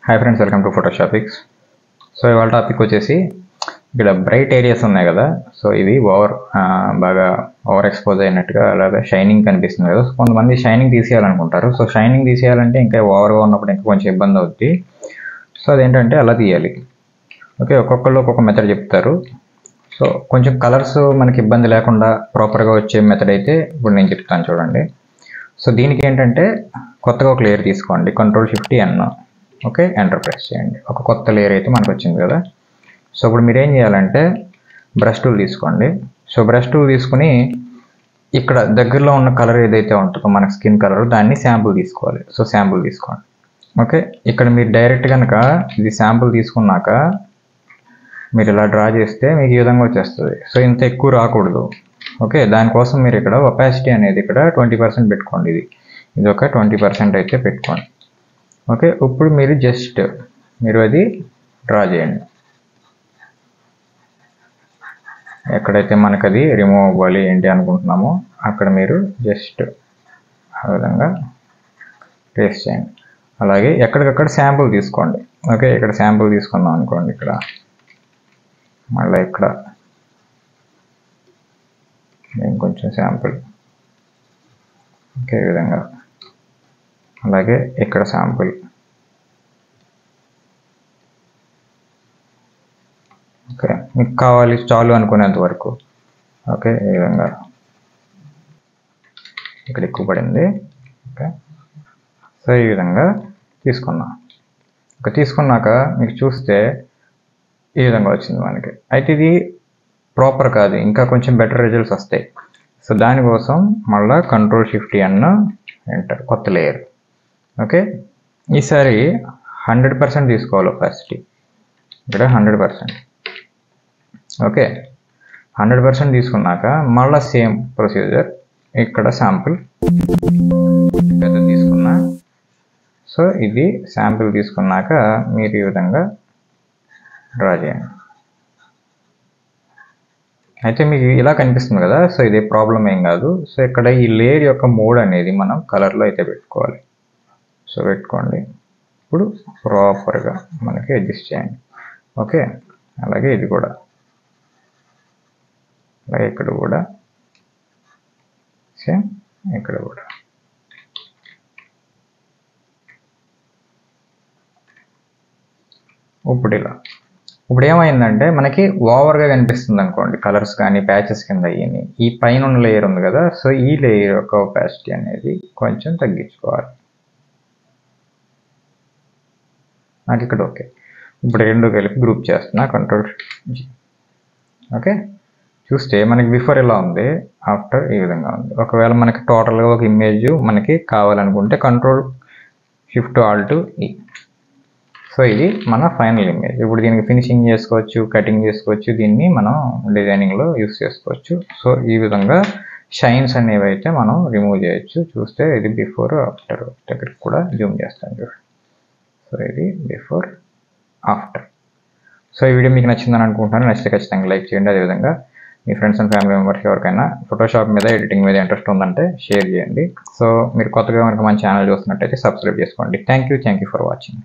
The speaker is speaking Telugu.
Hi friends, welcome to Photoshopics. So ఇవాళ టాపిక్ వచ్చేసి ఇక్కడ బ్రైట్ ఏరియాస్ ఉన్నాయి కదా. సో ఇవి బాగా ఓవర్ ఎక్స్పోజ్ అయినట్టుగా అలాగే షైనింగ్ కనిపిస్తుంది కదా. సో కొంతమంది షైనింగ్ తీసేయాలనుకుంటారు. సో షైనింగ్ తీసేయాలంటే ఇంకా ఓవర్గా ఉన్నప్పుడు ఇంకా కొంచెం ఇబ్బంది అవుద్ది. సో అదేంటంటే అలా తీయాలి. ఓకే, ఒక్కొక్కళ్ళు ఒక్కొక్క మెథడ్ చెప్తారు. సో కొంచెం కలర్స్ మనకి ఇబ్బంది లేకుండా ప్రాపర్గా వచ్చే మెథడ్ అయితే ఇప్పుడు నేను చెప్తాను చూడండి. సో దీనికి ఏంటంటే కొత్తగా ఒక లేయర్ తీసుకోండి, Ctrl+Shift+N. ఓకే, ఎంటర్ ప్రెస్ చేయండి. ఒక కొత్త లేయర్ అయితే మనకు వచ్చింది కదా. సో ఇప్పుడు మీరు ఏం చేయాలంటే బ్రష్ టూల్ తీసుకోండి. సో బ్రష్ టూల్ తీసుకుని ఇక్కడ దగ్గరలో ఉన్న కలర్ ఏదైతే ఉంటుందో మనకు స్కిన్ కలర్, దాన్ని శాంపుల్ తీసుకోవాలి. సో శాంపుల్ తీసుకోండి. ఓకే, ఇక్కడ మీరు డైరెక్ట్ కనుక ఇది శాంపుల్ తీసుకున్నాక మీరు ఇలా డ్రా చేస్తే మీకు ఈ విధంగా వచ్చేస్తుంది. సో ఇంత ఎక్కువ రాకూడదు. ఓకే, దానికోసం మీరు ఇక్కడ ఒపాసిటీ అనేది ఇక్కడ 20% పెట్టుకోండి. ఇది ఒక 20% అయితే పెట్టుకోండి. ఓకే, ఇప్పుడు మీరు జస్ట్ అది డ్రా చేయండి. ఎక్కడైతే మనకు అది రిమూవ్ అవ్వాలి ఏంటి అనుకుంటున్నామో అక్కడ మీరు జస్ట్ ఆ విధంగా ట్రేస్ చేయండి. అలాగే ఎక్కడికక్కడ శాంపుల్ తీసుకోండి. ఓకే, ఇక్కడ శాంపుల్ తీసుకుందాం అనుకోండి. ఇక్కడ మళ్ళీ ఇక్కడ కొంచెం శాంపుల్. ఓకే, ఈ విధంగా. అలాగే ఇక్కడ శాంపుల్. ఓకే, మీకు కావాలి చాలు అనుకునేంత వరకు. ఓకే, ఈ విధంగా. ఇక్కడ ఎక్కువ పడింది. ఓకే, సో ఈ విధంగా తీసుకున్నాం. ఓకే, తీసుకున్నాక మీకు చూస్తే ఈ విధంగా వచ్చింది మనకి. అయితే ఇది ప్రాపర్ కాదు, ఇంకా కొంచెం బెటర్ రిజల్ట్స్ వస్తాయి. సో దానికోసం మళ్ళీ Ctrl+Shift+N ఎంటర్, కొత్త లేయర్. ఓకే, ఈసారి 100% తీసుకోవాలి ఒపాసిటీ. ఇక్కడ 100%. ఓకే, 100% తీసుకున్నాక మళ్ళీ సేమ్ ప్రొసీజర్. ఇక్కడ శాంపుల్ పెద్ద తీసుకున్నా. సో ఇది శాంపుల్ తీసుకున్నాక మీరు ఈ విధంగా డ్రా చేయండి. అయితే మీకు ఇలా కనిపిస్తుంది కదా. సో ఇది ప్రాబ్లం ఏం కాదు. సో ఇక్కడ ఈ లేయర్ యొక్క మోడ్ అనేది మనం కలర్లో అయితే పెట్టుకోవాలి. సో పెట్టుకోండి. ఇప్పుడు ప్రాపర్గా మనకి అడ్జస్ట్ చేయండి. ఓకే, అలాగే ఇది కూడా, అలాగే ఇక్కడ కూడా సేమ్, ఇక్కడ కూడా. ఇప్పుడు ఏమైందంటే మనకి ఓవర్గా కనిపిస్తుంది అనుకోండి, కలర్స్ కానీ ప్యాచెస్ కింద అయ్యి. ఈ పైన ఉన్న లేయర్ ఉంది కదా. సో ఈ లేయర్ యొక్క ఒపాసిటీ అనేది కొంచెం తగ్గించుకోవాలి. నాకు ఇక్కడ ఓకే. ఇప్పుడు రెండు కలిపి గ్రూప్ చేస్తున్నా, Ctrl+G. ఓకే, చూస్తే మనకి బిఫోర్ ఎలా ఉంది, ఆఫ్టర్ ఈ విధంగా ఉంది. ఒకవేళ మనకి టోటల్గా ఒక ఇమేజ్ మనకి కావాలనుకుంటే Ctrl+Shift+Alt+E. సో ఇది మన ఫైనల్ ఇమేజ్. ఇప్పుడు దీనికి ఫినిషింగ్ చేసుకోవచ్చు, కటింగ్ చేసుకోవచ్చు, దీన్ని మనం డిజైనింగ్లో యూస్ చేసుకోవచ్చు. సో ఈ విధంగా షైన్స్ అనేవి అయితే మనం రిమూవ్ చేయొచ్చు. చూస్తే ఇది బిఫోర్ ఆఫ్టర్. దగ్గరికి కూడా జూమ్ చేస్తాను చూడండి. సో ఇది బిఫోర్ ఆఫ్టర్. సో ఈ వీడియో మీకు నచ్చిందని అనుకుంటున్నాను. నచ్చితే ఖచ్చితంగా లైక్ చేయండి. అదేవిధంగా మీ ఫ్రెండ్స్ అండ్ ఫ్యామిలీ మెంబర్స్ ఎవరికైనా ఫోటోషాప్ మీద, ఎడిటింగ్ మీద ఇంట్రెస్ట్ ఉందంటే షేర్ చేయండి. సో మీరు కొత్తగా కనుక మన ఛానల్ చూస్తున్నట్టయితే సబ్స్క్రైబ్ చేసుకోండి. Thank you for watching.